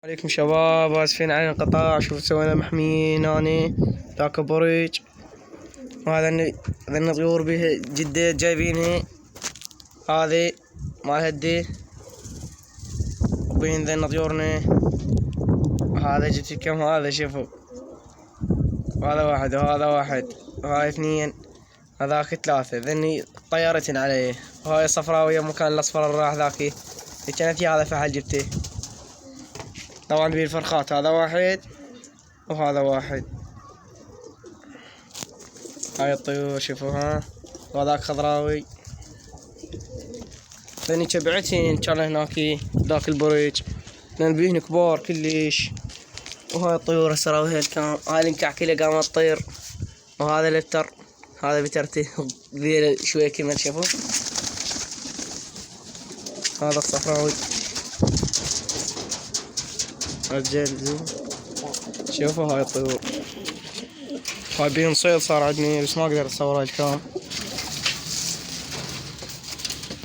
عليكم شباب، اسفين عن الانقطاع. شوف سوينا محميين هاني ذاك بريج، وهذا ذن طيور به جدة جايبينها، هذه مال هدي، وبين ذن طيورنا. هذا جبت كم؟ هذا شوفوا، هذا واحد وهذا واحد وهاي اثنين، هذاك ثلاثة. ذني طيارتين عليه، وهاي صفراوية مكان الاصفر اللي راح ذاكي كانت. هذا فحل جبته طبعا بالفرخات، هذا واحد وهذا واحد. هاي الطيور شوفوها، وهذاك خضراوي. ثاني شبعتين كان هناكي ذاك البريج، لان بيهن كبار كلش. وهاي الطيور السراوي هالكام، هاي المكعكلة قامت تطير، وهذا الابتر، هذا بترته كبير شوية كمان شوفوا. هذا الصفراوي رجال، شوفوا هاي الطيور. هاي بين صيد صار عندني بس ما اقدر اصور الكام.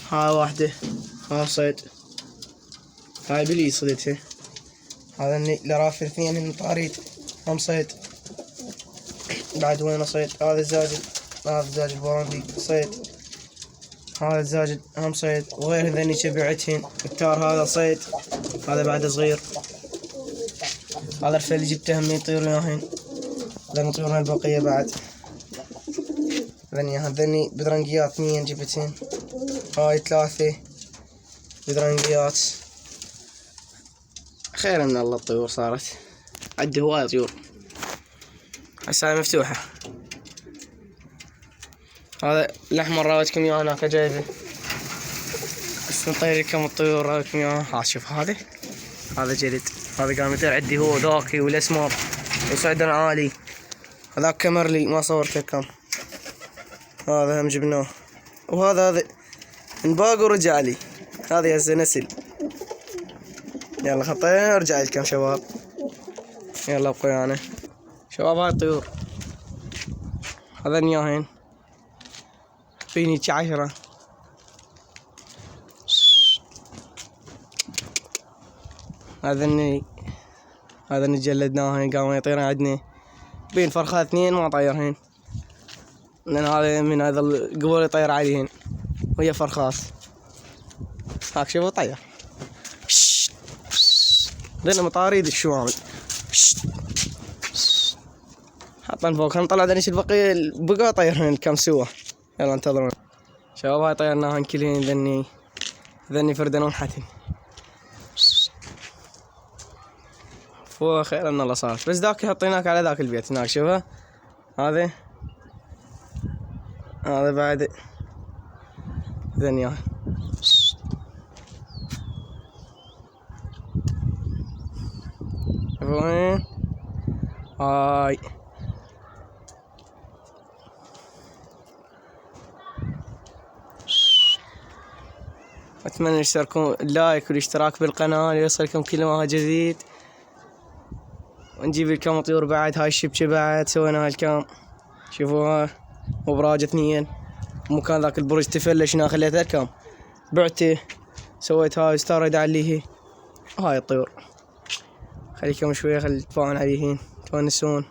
هاي واحدة، هاي صيد، هاي بلي صيدتها. هذا لرافع اثنين من طاريد هم صيد. بعد وين صيد؟ هذا الزاجل، هذا الزاجل البوراندي صيد، هذا الزاجل هم صيد، وغير ذني شبعتهن. التار هذا صيد، هذا بعد صغير. هذا الفيل اللي جبته هم يطير وياهن، ذني يطيرون البقية بعد. ذني بدرنقيات اثنين جبتهن، هاي ثلاثة بدرنقيات. خير من الله الطيور صارت عندي هواية طيور. هسه مفتوحة. هذا الأحمر راوتكم إياه هناك جايبه، بس نطير لكم الطيور راوتكم إياه. ها شوف هذا جلد، هذا قام يطير عندي هو ذاكي والأسمر وصعدن عالي. هذاك كمرلي ما صورته كم، هذا هم جبناه. وهذا انباق ورجع لي، هذه هسه نسل. يلا خطينا ارجع لكم شباب، يلا ابقوا ويانا شباب. هاي الطيور هذا نياهين فيني 10. هذا جلدناهن قاموا يطيرن عندنا. بين فرخات اثنين ما طيرهن، لان هذا من هذا القبول يطير عليهن وهي فرخات. هاك شوفوا طير، لأنه مطاريد الشوامل. حطن فوق، نطلع دنيش البقية بقى طيرهن كم سوا. يلا انتظرون شباب. هاي طيرناهن كلهن، ذني فردنون حتن. فو خير ان الله صارت، بس ذاك حطيناك على ذاك البيت هناك شوفه. هذا بعد ذنياه. وين هاي اتمنى تشتركون اللايك والاشتراك بالقناة ليوصلكم كل ما جديد. ونجيب لكم طيور بعد. هاي الشبكة بعد سوينا هالكام، شوفوها وبراج اثنين. مكان ذاك البرج تفلشنا خليته الكام بعته، سويت هاي استارد عليه. هاي الطيور خليكم شوية، خلي تفاعلون عليهن تونسون.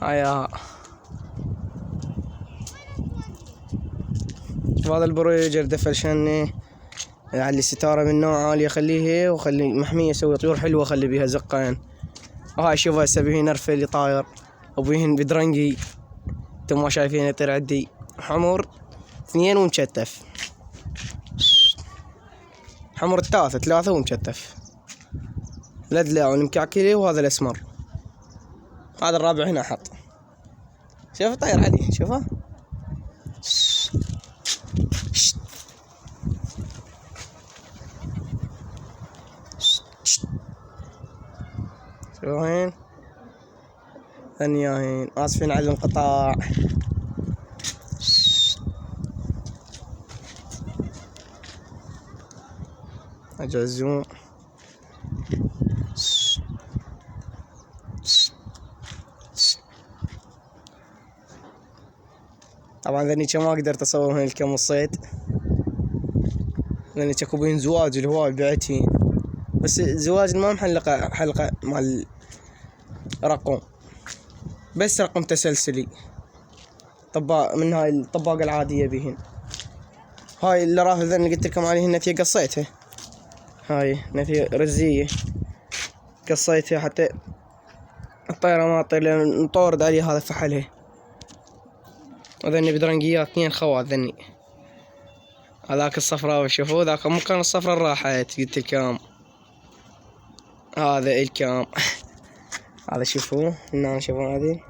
هاي هذا البروج دفل شني على الستارة من نوع عالية، خليه وخلي محمية، سوي طيور حلوة خلي بيها زقين. وهاي شوفها هسه بيهن نرفة اللي طاير، وبيهن بدرنقي انتم ما شايفين يطير عندي حمر اثنين ومشتف. حمر ثلاثة ومشتف، الأدلع والمكعكلي وهذا الأسمر. هذا الرابع هنا حط، شوف طير عليه شوفه. شوفين ثانياهين، آسفين على الانقطاع. أجل الزوم. طبعا ذني ما قدرت اصور هنا لكم الصيد، لان اكو بين زواج الهواي بعتين، بس زواج ما محلقه حلقه مال رقم، بس رقم تسلسلي طباق من هاي الطباقه العاديه بهن. هاي اللي راه ذن قلت لكم عليه نثيه قصيتها، هاي نثيه رزيه قصيتها حتى الطيرة ما تطير، لان نطورد عليه هذا فحلها. وذني بدرنقيات 2 خوات ذني، هذاك الصفراوي شوفوا ذاك مو كان الصفرا راحت قلت الكام، هذا الكام هذا شوفوا هنا شوفوا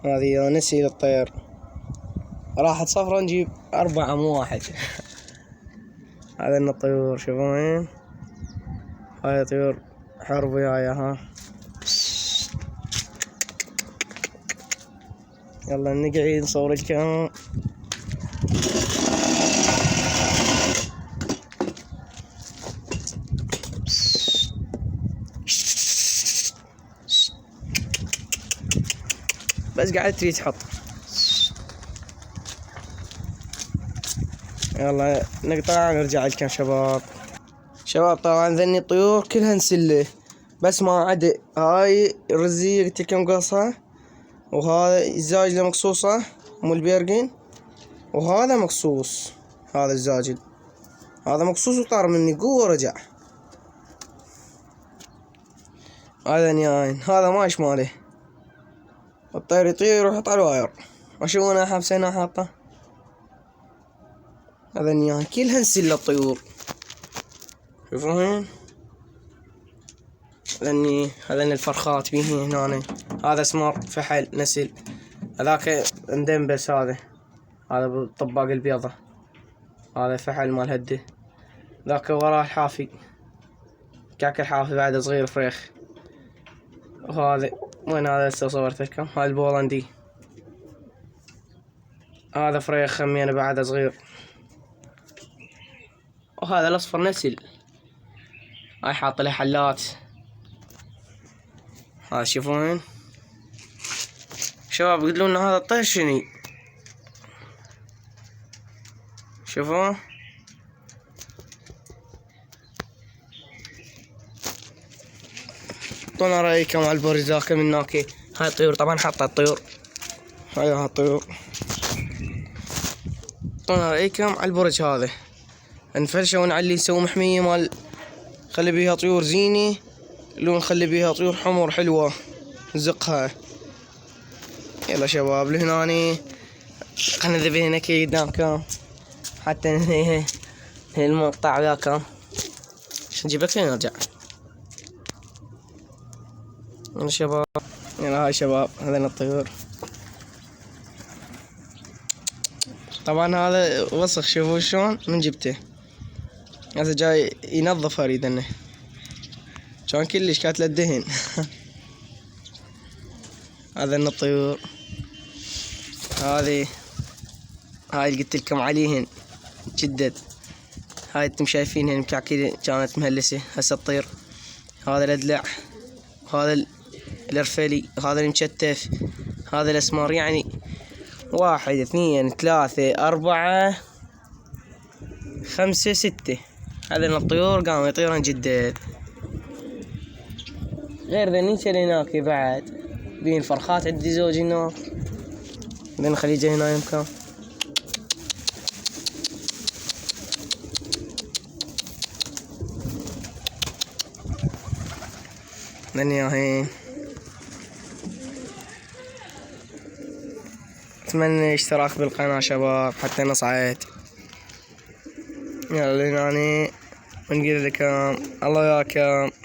هذه نسي للطير راحت صفرا نجيب 4 مو 1 هذا الطيور شوفوا وين هاي طيور حرب وياها. يلا نقعد نصور الكام. بس قاعد تريد تحط. يلا نقطع نرجع لكم شباب طبعا ذني الطيور كلها نسله، بس ما عدا هاي الرزية قلت لكم قصها، وهذا الزاجلة مقصوصة مو البيرقين، وهذا مقصوص، هذا الزاجل هذا مقصوص وطار مني قوة ورجع. هذا نياين هذا ماش ماله، الطير يطير ويحط على الواير، وشو انا حابسه هنا حاطه. هذا نياين كلها نسل الطيور شوفوهن، هذني الفرخات بيه هنا، هذا اسمر فحل نسل، هذاك مدنبس، هذا بالطباق البيضة، هذا فحل مال هده، ذاك وراه الحافي كاك الحافي بعد صغير فريخ، وهذا وين هذا هسه صورت لكم، هذا البولندي هذا فريخ خمينه بعد صغير، وهذا الاصفر نسل هاي حاط له حلات. هذا شوفون شباب قلتلو لنا هذا الطير شني، شوفوا اعطونا رايكم على البرج ذاك من هناك. هاي الطيور طبعا حاطه الطيور، هاي الطيور، اعطونا رايكم على البرج هذا، نفرشه ونعلي نسوي محمية مال نخلي بيها طيور زينة، لو نخلي بيها طيور حمر حلوة نزقها. يلا شباب لهناني خلنا نذبح هنا كي قدامكم حتى ننهي المقطع وياكم، عشان نجيب لك نرجع. يلا شباب، يلا هاي شباب هذين الطيور، طبعا هذا وسخ شوفوا شلون من جبته، هذا جاي ينظف اريد كان كلش كانت له الدهن هذا الطيور، هاي اللي قلت لكم عليهن جدد، هاي انتم شايفينهن مكعكين كانت مهلسه هسه تطير. هذا الادلع، هذا الارفلي، هذا المشتف، هذا الاسمر، يعني 1 2 3 4 5 6 هذين الطيور قاموا يطيرن جدد. غير ذنيك اللي هناك بعد بين فرخات عندي زوج هناك، بين خليجه هنا يمكن. ذني هاي اتمنى اشتراك بالقناة شباب حتى نصعد. يلا هناني ونقول لكم الله وياكم.